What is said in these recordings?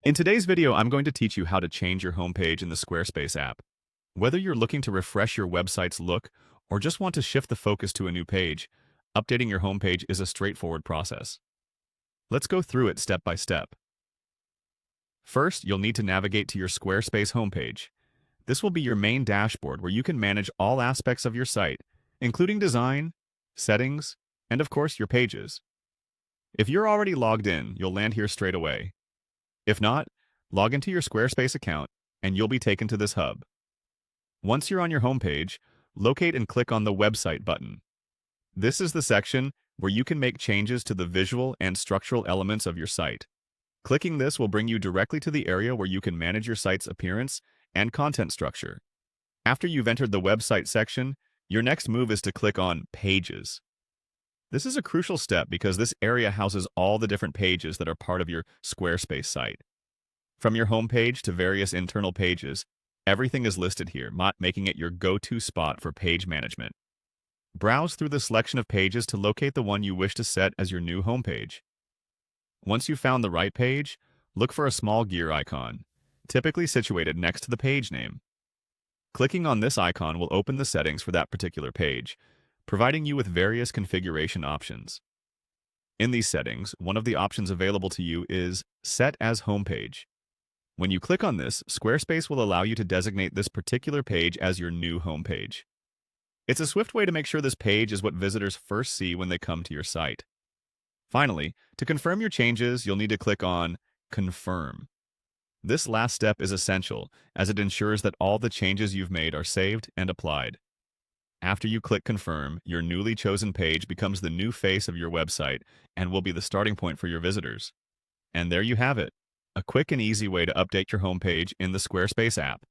In today's video, I'm going to teach you how to change your homepage in the Squarespace app. Whether you're looking to refresh your website's look or just want to shift the focus to a new page, updating your homepage is a straightforward process. Let's go through it step by step. First, you'll need to navigate to your Squarespace homepage. This will be your main dashboard where you can manage all aspects of your site, including design, settings, and of course, your pages. If you're already logged in, you'll land here straight away. If not, log into your Squarespace account and you'll be taken to this hub. Once you're on your homepage, locate and click on the Website button. This is the section where you can make changes to the visual and structural elements of your site. Clicking this will bring you directly to the area where you can manage your site's appearance and content structure. After you've entered the website section, your next move is to click on Pages. This is a crucial step because this area houses all the different pages that are part of your Squarespace site. From your homepage to various internal pages, everything is listed here, making it your go-to spot for page management. Browse through the selection of pages to locate the one you wish to set as your new homepage. Once you've found the right page, look for a small gear icon, typically situated next to the page name. Clicking on this icon will open the settings for that particular page, providing you with various configuration options. In these settings, one of the options available to you is Set as Homepage. When you click on this, Squarespace will allow you to designate this particular page as your new homepage. It's a swift way to make sure this page is what visitors first see when they come to your site. Finally, to confirm your changes, you'll need to click on Confirm. This last step is essential as it ensures that all the changes you've made are saved and applied. After you click Confirm, your newly chosen page becomes the new face of your website and will be the starting point for your visitors. And there you have it, a quick and easy way to update your homepage in the Squarespace app.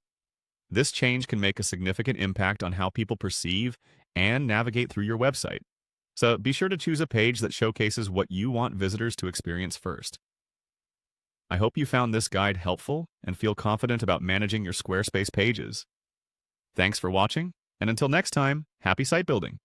This change can make a significant impact on how people perceive and navigate through your website. So be sure to choose a page that showcases what you want visitors to experience first. I hope you found this guide helpful and feel confident about managing your Squarespace pages. Thanks for watching. And until next time, happy site building!